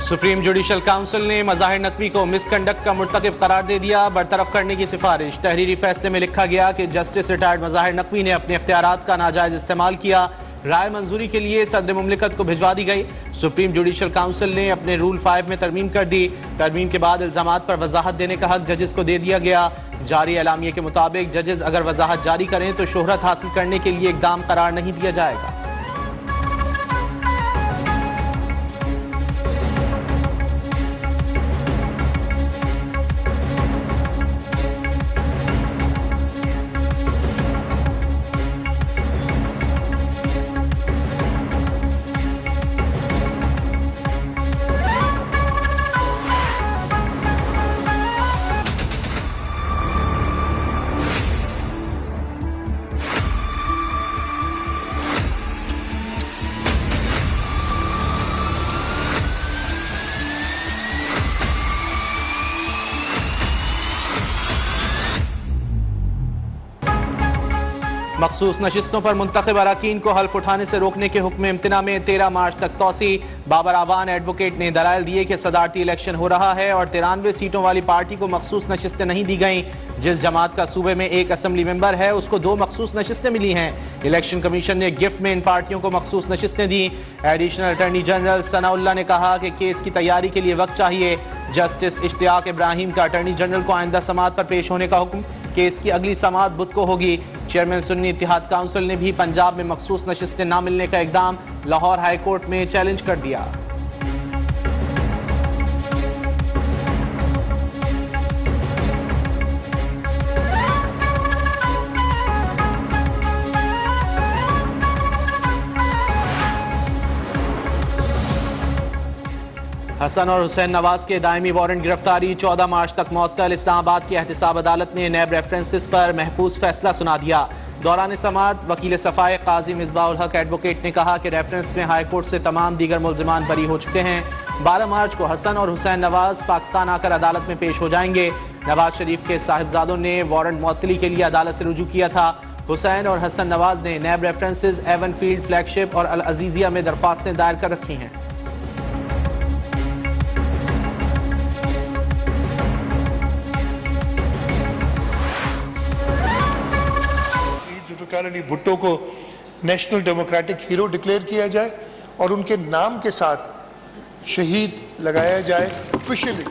Supreme judicial council ने मज़ाहिर नकवी को misconduct का मुर्तकिब करार दे दिया। बरतरफ करने की सिफारिश। तहरीरी फैसले में लिखा गया कि जस्टिस रिटायर्ड मज़ाहिर नकवी ने अपने इख्तियारात का नाजायज़ इस्तेमाल किया। राय मंजूरी के लिए सदर मुमलिकत को भिजवा दी गई। सुप्रीम जुडिशल काउंसिल ने अपने रूल 5 में तरमीम कर दी। तरमीम के बाद इल्जामात पर वजाहत देने का हक जजेस को दे दिया गया। जारी एलामिये के मुताबिक जजेस अगर वजाहत जारी करें तो शोहरत हासिल करने के लिए इकदाम करार नहीं दिया जाएगा। मखसूस नशिस्तों पर मुंतखब अरकान को हल्फ उठाने से रोकने के हुक्म इम्तना में 13 मार्च तक तोसी। बाबर आवान एडवोकेट ने दलाइल दिए कि सदारती इलेक्शन हो रहा है और 93 सीटों वाली पार्टी को मखसूस नशिस्तें नहीं दी गईं। जिस जमात का सूबे में एक असम्बली मेंबर है उसको 2 मखसूस नशिस्तें मिली हैं। इलेक्शन कमीशन ने गिफ्ट में इन पार्टियों को मखसूस नशिस्तें दी। एडिशनल अटॉर्नी जनरल सनाउल्लाह ने कहा कि केस की तैयारी के लिए वक्त चाहिए। जस्टिस इश्तियाक इब्राहिम का अटॉर्नी जनरल को आइंदा समाअत पर पेश होने का हुक्म। केस की अगली समाअत बुध को होगी। चेयरमैन सुन्नी इत्तेहाद काउंसिल ने भी पंजाब में मखसूस नशिस्तें न मिलने का इकदाम लाहौर हाई कोर्ट में चैलेंज कर दिया। हसन और हुसैन नवाज के दायमी वारंट गिरफ्तारी 14 मार्च तक मुअत्तल। इस्लामाबाद की एहतसाब अदालत ने नैब रेफरेंसेस पर महफूज फैसला सुना दिया। दौरान समाअत वकील सफाए काजी मिसबाउल हक एडवोकेट ने कहा कि रेफरेंस में हाई कोर्ट से तमाम दीगर मुल्जिमान बरी हो चुके हैं। 12 मार्च को हसन और हुसैन नवाज पाकिस्तान आकर अदालत में पेश हो जाएंगे। नवाज शरीफ के साहिबजादों ने वारंट मुअत्तली के लिए अदालत से रुजू किया था। हुसैन और हसन नवाज ने नैब रेफरेंसेस एवन फील्ड फ्लैगशिप और अल अजीजिया में दरख्वास्तें दायर कर रखी हैं। जुल्फ़िकार अली भुट्टो को नेशनल डेमोक्रेटिक हीरो डिक्लेयर किया जाए और उनके नाम के साथ शहीद लगाया जाए ऑफिशियली।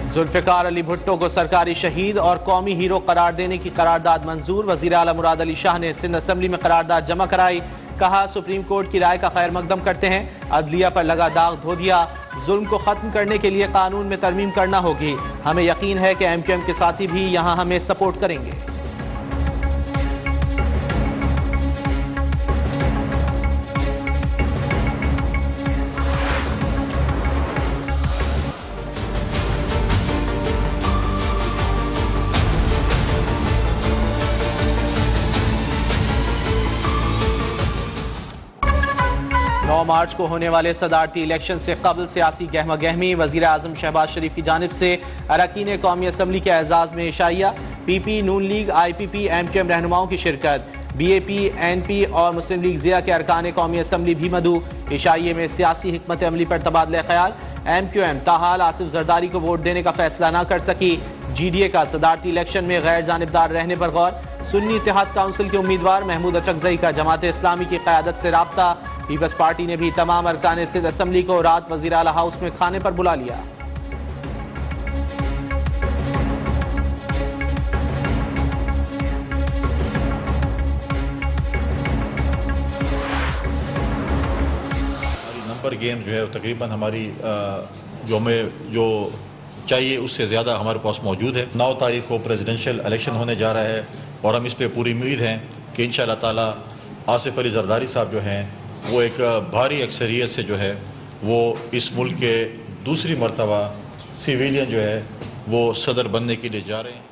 जुल्फ़िकार अली भुट्टो को सरकारी शहीद और कौमी हीरो करार देने की करारदाद मंजूर। वज़ीर आला मुराद अली शाह ने सिंध असम्बली में करारदाद जमा कराई। कहा सुप्रीम कोर्ट की राय का खैर मकदम करते हैं। अदलिया पर लगा दाग धो दिया। जुल्म को खत्म करने के लिए कानून में तरमीम करना होगी। हमें यकीन है कि MQM के साथी भी यहाँ हमें सपोर्ट करेंगे। मार्च को होने वाले सदारती इलेक्शन से कबल सियासी गहमा गहमी। वज़ीर आज़म शहबाज शरीफ की जानिब से अरकान कौमी असम्बली के एजाज़ में इशाइया। PP, नून लीग, IPP, MQM रहनुमाओं की शिरकत। BAP, NP और मुस्लिम लीग ज़िया के अरकान कौमी असम्बली भी मदऊ। इशाइये में सियासी हिकमत अमली पर तबादला ख्याल। MQM ताहाल आसिफ जरदारी को वोट देने का फैसला न कर सकी। GDA का सदारती इलेक्शन में गैर जानिबदार रहने पर गौर। सुन्नी इत्तेहाद काउंसिल के उम्मीदवार महमूद अचकजई का जमात इस्लामी की क़यादत से राब्ता। पीपल्स पार्टी ने भी तमाम अरकान सिंध असम्बली को रात वज़ीर आला हाउस में खाने पर बुला लिया। नंबर गेम जो है तकरीबन हमारी जो चाहिए उससे ज़्यादा हमारे पास मौजूद है। 9 तारीख को प्रेसिडेंशियल इलेक्शन होने जा रहा है और हम इस पर पूरी उम्मीद है कि इंशाअल्लाह ताला आसिफ अली जरदारी साहब जो हैं वो एक भारी अक्सरियत से जो है वो इस मुल्क के दूसरी मरतबा सिविलियन जो है वो सदर बनने के लिए जा रहे हैं।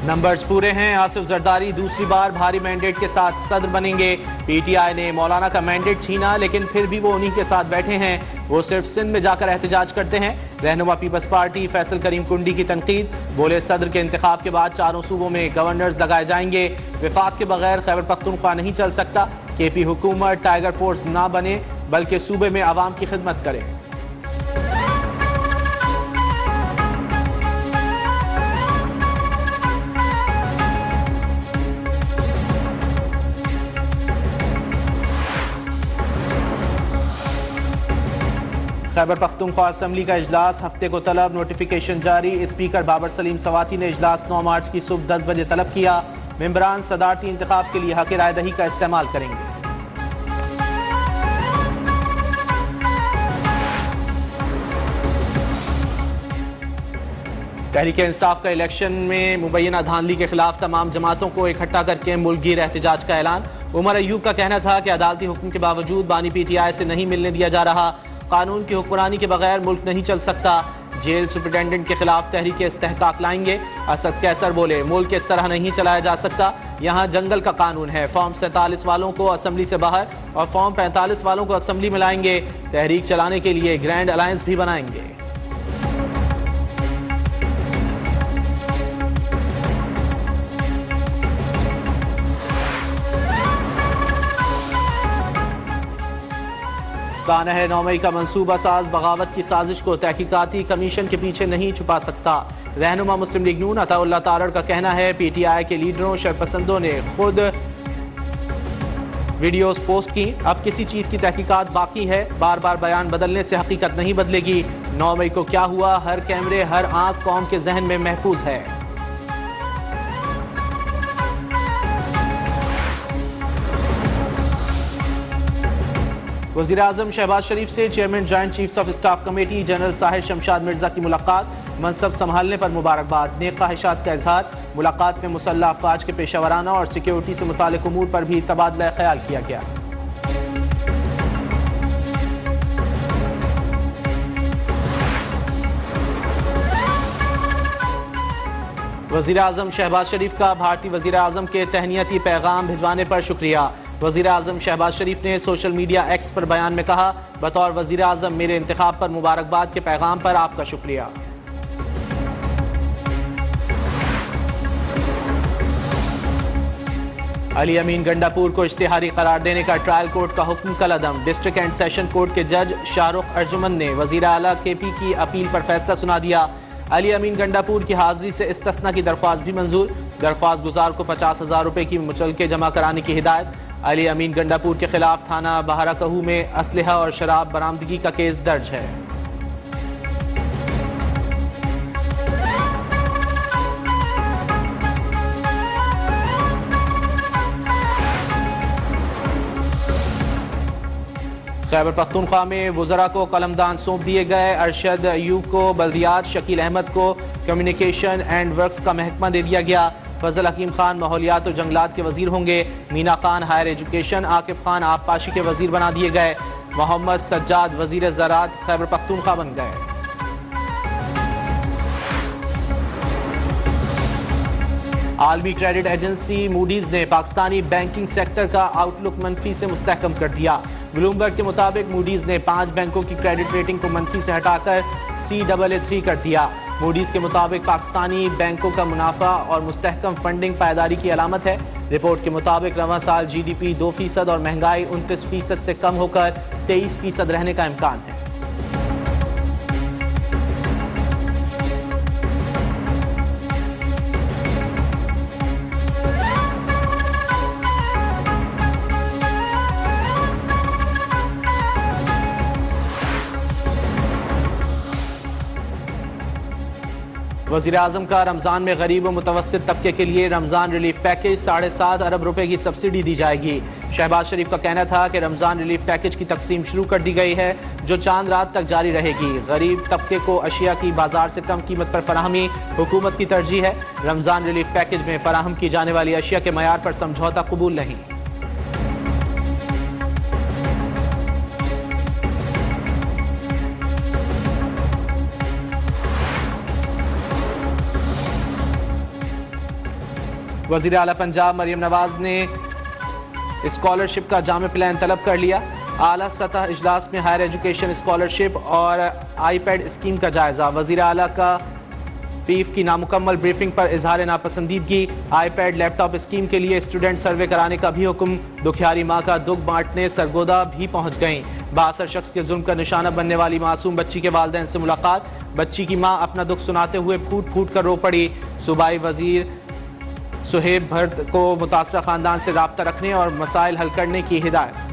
नंबर्स पूरे हैं। आसिफ जरदारी दूसरी बार भारी मैंडेट के साथ सदर बनेंगे। PTI ने मौलाना का मैंडेट छीना लेकिन फिर भी वो उन्हीं के साथ बैठे हैं। वो सिर्फ सिंध में जाकर एहतजाज करते हैं। रहनुमा पीपल्स पार्टी फैसल करीम कुंडी की तनकीद। बोले सदर के इंतखाब के बाद चारों सूबों में गवर्नर्स लगाए जाएंगे। विफाक के बगैर खैबर पख्तूनख्वा नहीं चल सकता। KP हुकूमत टाइगर फोर्स ना बने बल्कि सूबे में आवाम की खिदमत करें। खैबर पख्तूनख्वा असम्बली का इजलास हफ्ते को तलब, नोटिफिकेशन जारी। स्पीकर बाबर सलीम सवाती ने इजलास 9 मार्च की सुबह 10 बजे तलब किया। मेंबरान सदारती इंतखाब के लिए हक राय दही का इस्तेमाल करेंगे। तहरीक इंसाफ का इलेक्शन में मुबैना धांधली के खिलाफ तमाम जमातों को इकट्ठा करके मुल्कगीर एहतजाज का ऐलान। उमर अयूब का कहना था कि अदालती हुक्म के बावजूद बानी PTI से नहीं मिलने दिया जा रहा। कानून की हुक्मरानी के बगैर मुल्क नहीं चल सकता। जेल सुपरिटेंडेंट के खिलाफ तहरीक इस्तेहकाक लाएंगे। असद कैसर बोले, मुल्क इस तरह नहीं चलाया जा सकता, यहाँ जंगल का कानून है। फॉर्म 47 वालों को असम्बली से बाहर और फॉर्म 45 वालों को असम्बली में लाएंगे। तहरीक चलाने के लिए ग्रैंड अलायंस भी बनाएंगे। सानह 9 मई का मंसूबा साज बगावत की साजिश को तहकीकाती कमीशन के पीछे नहीं छुपा सकता। रहनुमा मुस्लिम लीग नून अताउल्लाह तारड़ का कहना है, PTI के लीडरों शरपसंदों ने खुद वीडियोस पोस्ट की। अब किसी चीज की तहकीकात बाकी है। बार बार बयान बदलने से हकीकत नहीं बदलेगी। 9 मई को क्या हुआ, हर कैमरे हर आंख कौम के जहन में महफूज है। वज़ीर आज़म शहबाज शरीफ से chairman joint chiefs of staff committee general Sahir Shamshad Mirza की मुलाकात। मनसब संभालने पर मुबारकबाद, नेक ख्वाहिशात का इजहार। मुलाकात में मुसल्लह अफवाज के पेशावराना और सिक्योरिटी से मुताल्लिक उमूर पर भी तबादला ख्याल किया गया। वज़ीर आज़म शहबाज शरीफ का भारतीय वज़ीर आज़म के तहनीती पैगाम भिजवाने पर शुक्रिया। वज़ीर आज़म शहबाज शरीफ ने सोशल मीडिया X पर बयान में कहा, बतौर वज़ीर आज़म मेरे इंतखाब पर मुबारकबाद के पैगाम पर आपका शुक्रिया। अली अमीन गंडापुर को इश्तिहारी करार देने का ट्रायल कोर्ट का हुक्म कलअदम। डिस्ट्रिक्ट एंड सेशन कोर्ट के जज शाहरुख अर्जुमंद ने वज़ीर आला KP की अपील पर फैसला सुना दिया। अली अमीन गंडापुर की हाजिरी से इस्तिस्ना की दरख्वास्त भी मंजूर। दरख्वास्त गुजार को 50,000 रुपए की मुचलके जमा कराने की हिदायत। अली अमीन गंडापुर के खिलाफ थाना बहाराकहू में असलहा और शराब बरामदगी का केस दर्ज है। खैबर पख्तूनख्वा में वज़रा को कलमदान सौंप दिए गए। अरशद अयूब को बल्दियात, शकील अहमद को कम्युनिकेशन एंड वर्क्स का महकमा दे दिया गया। फजल हकीम खान माहौलियात और जंगलात के वजीर होंगे। मीना खान हायर एजुकेशन, आकिब खान आबपाशी के वजीर बना दिए गए। मोहम्मद सज्जाद वजीर ज़राअत खैबर पख्तूनख्वा बन गए। आलमी क्रेडिट एजेंसी मूडीज ने पाकिस्तानी बैंकिंग सेक्टर का आउटलुक मनफी से मुस्तहकम कर दिया। ब्लूमबर्ग के मुताबिक मूडीज ने 5 बैंकों की क्रेडिट रेटिंग को मनफी से हटाकर CAA3 कर दिया। मूडीज के मुताबिक पाकिस्तानी बैंकों का मुनाफा और मुस्तहकम फंडिंग पायदारी की अलामत है। रिपोर्ट के मुताबिक रवां साल GDP 2% और महंगाई 29% से कम होकर 23% रहने का इम्कान है। वज़ीर आज़म का रमज़ान में गरीब व मुतवस्सित तबके के लिए रमज़ान रिलीफ पैकेज 7.5 अरब रुपए की सब्सिडी दी जाएगी। शहबाज शरीफ का कहना था कि रमज़ान रिलीफ पैकेज की तकसीम शुरू कर दी गई है, जो चांद रात तक जारी रहेगी। गरीब तबके को अशिया की बाजार से कम कीमत पर फराहमी हुकूमत की तरजीह है। रमज़ान रिलीफ पैकेज में फराहम की जाने वाली अशिया के मयार पर समझौता कबूल नहीं। वज़ीर आला पंजाब मरियम नवाज ने स्कॉलरशिप का जामे प्लान तलब कर लिया। आला सतह इजलास में हायर एजुकेशन स्कॉलरशिप और iPad स्कीम का जायजा। वज़ीर आला का पीफ की नामुकम्मल ब्रीफिंग पर इजहार नापसंदीदगी। iPad लैपटॉप स्कीम के लिए स्टूडेंट सर्वे कराने का भी हुक्म। दुखियारी माँ का दुख बांटने सरगोदा भी पहुंच गईं। 62 शख्स के जुल्म का निशाना बनने वाली मासूम बच्ची के वालिदैन से मुलाकात। बच्ची की मां अपना दुख सुनाते हुए फूट फूट कर रो पड़ी। सूबाई वजीर सुहेब भट्ट को मुतासरा खानदान से राब्ता रखने और मसाइल हल करने की हिदायत।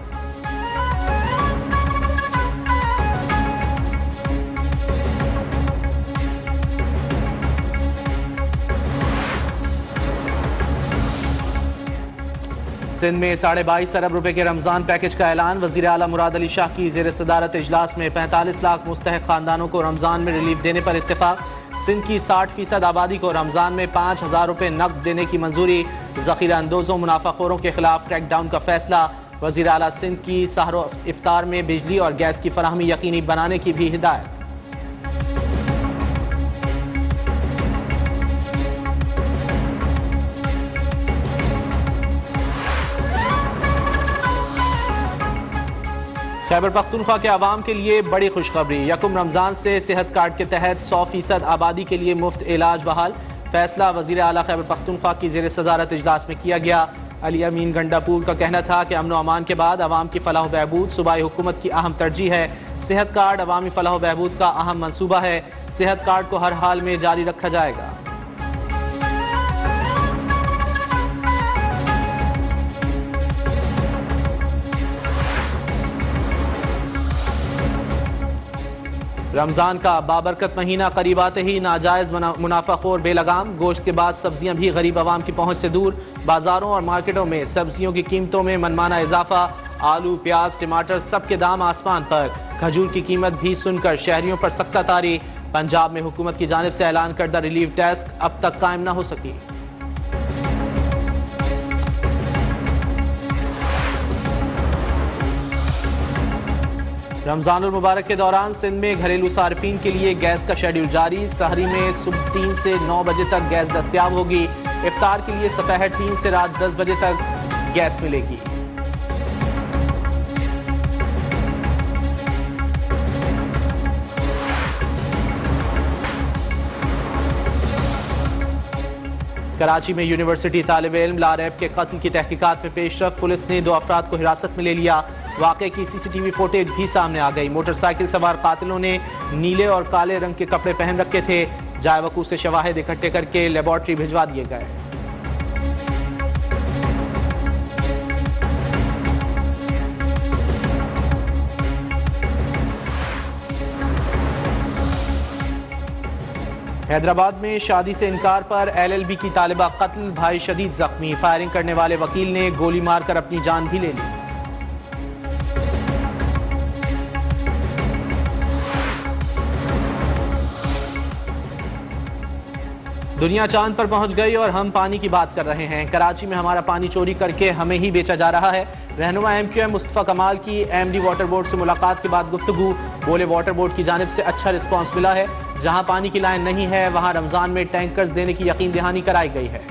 सिंध में 22.5 अरब रुपए के रमजान पैकेज का ऐलान। वजीर आला मुराद अली शाह की ज़ेर सदारत इजलास में 45 लाख मुस्तहक खानदानों को रमजान में रिलीफ देने पर इत्तेफाक। सिंध की 60% आबादी को रमजान में 5,000 रुपए नकद देने की मंजूरी। ज़ख़ीरा अंदोजों मुनाफाखोरों के खिलाफ क्रैकडाउन का फैसला। वजीर आला सिंध की सहरो इफ्तार में बिजली और गैस की फराहमी यकीनी बनाने की भी हिदायत। खैबर पख्तूनख्वा के आवाम के लिए बड़ी खुशखबरी। यकुम रमजान से सेहत कार्ड के तहत 100% आबादी के लिए मुफ्त इलाज बहाल। फैसला वजीर आला खैबर पख्तूनख्वा की ज़ेर सदारत इजलास में किया गया। अली अमीन गंडापुर का कहना था कि अमन व अमान के बाद अवाम की फलाह बहबूद सूबाई हुकूमत की अहम तरजीह है। सेहत कार्ड अवामी फलाह बहबूद का अहम मंसूबा है। सेहत कार्ड को हर हाल में जारी रखा जाएगा। रमजान का बाबरकत महीना करीब आते ही नाजायज मुनाफाखोर बेलगाम। गोश्त के बाद सब्जियां भी गरीब आवाम की पहुंच से दूर। बाजारों और मार्केटों में सब्जियों की कीमतों में मनमाना इजाफा। आलू, प्याज, टमाटर सब के दाम आसमान पर। खजूर की कीमत भी सुनकर शहरियों पर सख्ता तारी। पंजाब में हुकूमत की जानिब से ऐलान करदा रिलीफ डेस्क अब तक कायम न हो सकी। रमजानुल मुबारक के दौरान सिंध में घरेलू सार्फिन के लिए गैस का शेड्यूल जारी। सहरी में सुबह 3 से 9 बजे तक गैस दस्तयाब होगी। इफ्तार के लिए दोपहर 3 से रात 10 बजे तक गैस मिलेगी। कराची में यूनिवर्सिटी तालिब इल्म लारैब के कत्ल की तहकीकात में पेशरफ। पुलिस ने 2 अफराद को हिरासत में ले लिया। वाक़े की CCTV फुटेज भी सामने आ गई। मोटरसाइकिल सवार कातिलों ने नीले और काले रंग के कपड़े पहन रखे थे। जाए वकूफ से शवाहिद इकट्ठे करके लेबॉर्ट्री भिजवा दिए गए। हैदराबाद में शादी से इनकार पर LLB की तालिबा कत्ल। भाई शदीद जख्मी। फायरिंग करने वाले वकील ने गोली मारकर अपनी जान भी ले ली। दुनिया चांद पर पहुंच गई और हम पानी की बात कर रहे हैं। कराची में हमारा पानी चोरी करके हमें ही बेचा जा रहा है। रहनुमा MQM मुस्तफ़ा कमाल की MD वाटर बोर्ड से मुलाकात के बाद गुफ्तगू। बोले वाटर बोर्ड की जानिब से अच्छा रिस्पांस मिला है। जहां पानी की लाइन नहीं है वहां रमजान में टैंकर्स देने की यकीन दहानी कराई गई है।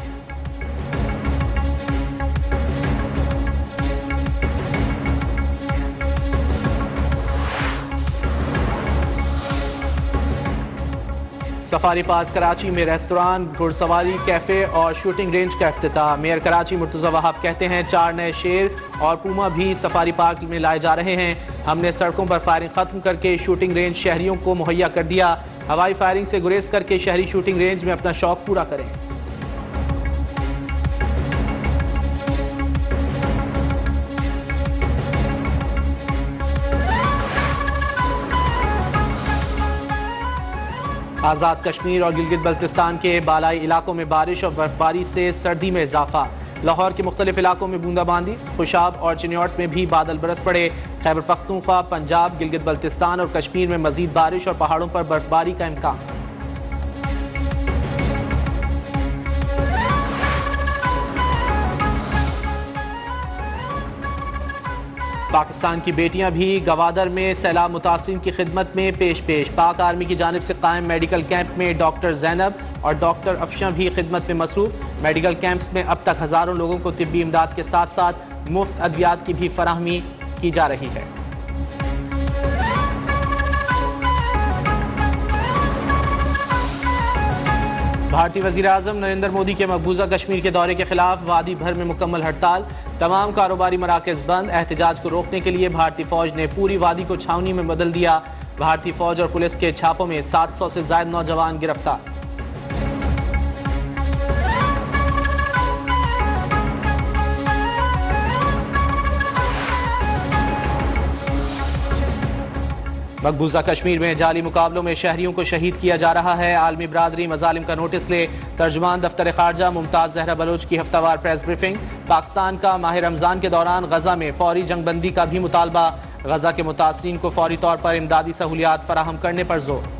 सफारी पार्क कराची में रेस्तोरां, घुड़सवारी, कैफे और शूटिंग रेंज का इफ्तिताह। मेयर कराची मुर्तज़ा वहाब कहते हैं 4 नए शेर और पूमा भी सफारी पार्क में लाए जा रहे हैं। हमने सड़कों पर फायरिंग खत्म करके शूटिंग रेंज शहरियों को मुहैया कर दिया। हवाई फायरिंग से गुरेज करके शहरी शूटिंग रेंज में अपना शौक पूरा करें। आज़ाद कश्मीर और गिलगित बल्तिस्तान के बालाई इलाकों में बारिश और बर्फबारी से सर्दी में इजाफा। लाहौर के मुख्तलिफ इलाकों में बूंदाबांदी। खुशाब और चिन्योट में भी बादल बरस पड़े। खैबर पख्तूनख्वा, पंजाब, गिलगित बल्तिस्तान और कश्मीर में मजीद बारिश और पहाड़ों पर बर्फबारी का इम्कान। पाकिस्तान की बेटियां भी गवादर में सैलाब मुतासिरीन की खिदमत में पेश। पाक आर्मी की जानिब से कायम मेडिकल कैंप में डॉक्टर जैनब और डॉक्टर अफशा भी खिदमत में मसरूफ। मेडिकल कैंप्स में अब तक हज़ारों लोगों को तिब्बी इमदाद के साथ साथ मुफ्त अद्वियात की भी फराहमी की जा रही है। भारतीय वज़ीर आज़म नरेंद्र मोदी के मकबूजा कश्मीर के दौरे के खिलाफ वादी भर में मुकम्मल हड़ताल, तमाम कारोबारी मराकज़ बंद। एहतजाज को रोकने के लिए भारतीय फौज ने पूरी वादी को छावनी में बदल दिया। भारतीय फौज और पुलिस के छापों में 700 से ज्यादा नौजवान गिरफ्तार। मकबूजा कश्मीर में जाली मुकाबलों में शहरियों को शहीद किया जा रहा है। आलमी बरादरी मजालिम का नोटिस ले, तर्जुमान दफ्तर खारजा मुमताज जहरा बलोच की हफ्तावार प्रेस ब्रीफिंग। पाकिस्तान का माह रमजान के दौरान गजा में फौरी जंगबंदी का भी मुतालबा। गजा के मुतासरीन को फौरी तौर पर इमदादी सहूलियात फराहम करने पर जोर।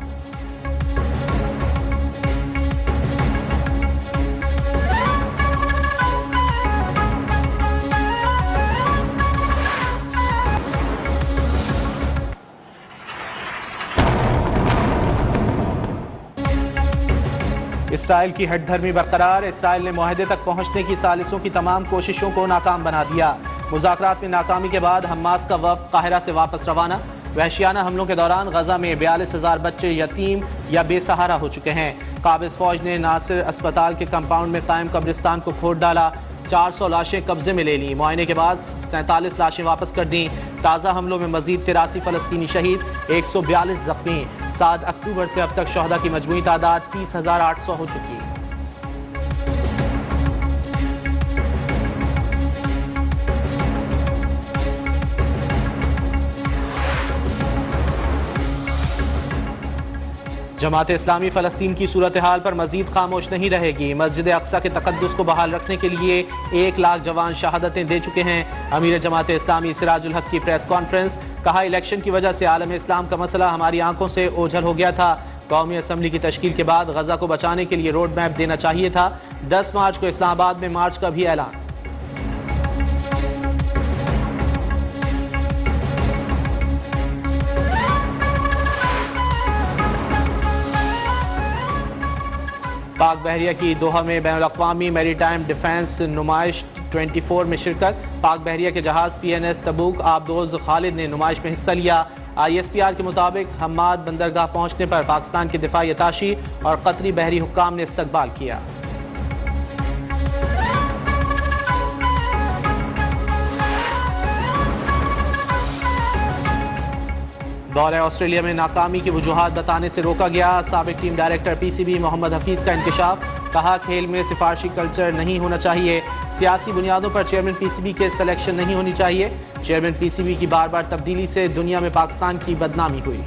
इसराइल की हटधर्मी बरकरार। इसराइल ने मुआहदे तक पहुंचने की सालिसों की तमाम कोशिशों को नाकाम बना दिया। मुज़ाकरात में नाकामी के बाद हमास का वफ़द काहिरा से वापस रवाना। वहशियाना हमलों के दौरान गजा में 42,000 बच्चे यतीम या बेसहारा हो चुके हैं। काबिज़ फौज ने नासिर अस्पताल के कंपाउंड में कायम कब्रिस्तान को खोद डाला। 400 लाशें कब्जे में ले ली। मुआयने के बाद 47 लाशें वापस कर दी। ताज़ा हमलों में मजीद 83 फ़लस्तीनी शहीद, 142 जख्मी। 7 अक्टूबर से अब तक शहदा की मजमूई तादाद 30,800 हो चुकी है। जमात इस्लामी फ़लस्तीन की सूरत हाल पर मजीद खामोश नहीं रहेगी। मस्जिद अक्सा के तकद्दुस को बहाल रखने के लिए 1 लाख जवान शहादतें दे चुके हैं। अमीर जमात इस्लामी सिराजुल हक की प्रेस कॉन्फ्रेंस। कहा, इलेक्शन की वजह से आलम इस्लाम का मसला हमारी आंखों से ओझल हो गया था। कौमी असम्बली की तश्कील के बाद गजा को बचाने के लिए रोड मैप देना चाहिए था। 10 मार्च को इस्लामाबाद में मार्च का भी ऐलान। पाक बहरिया की दोहा में बैनुल-अक़वामी मैरीटाइम डिफेंस नुमाइश 24 में शिरकत। पाक बहरिया के जहाज PNS तबूक आबदोज खालिद ने नुमाइश में हिस्सा लिया। ISPR के मुताबिक हम्माद बंदरगाह पहुंचने पर पाकिस्तान की दिफाई अताशी और कतरी बहरी हुक्काम ने इस्तकबाल किया। दौरे ऑस्ट्रेलिया में नाकामी की वजूहात बताने से रोका गया। साबिक team director PCB Mohammad Hafeez का इंकशाफ। कहा, खेल में सिफारशी कल्चर नहीं होना चाहिए। सियासी बुनियादों पर चेयरमैन PCB के सिलेक्शन नहीं होनी चाहिए। चेयरमैन PCB की बार बार तब्दीली से दुनिया में पाकिस्तान की बदनामी हुई।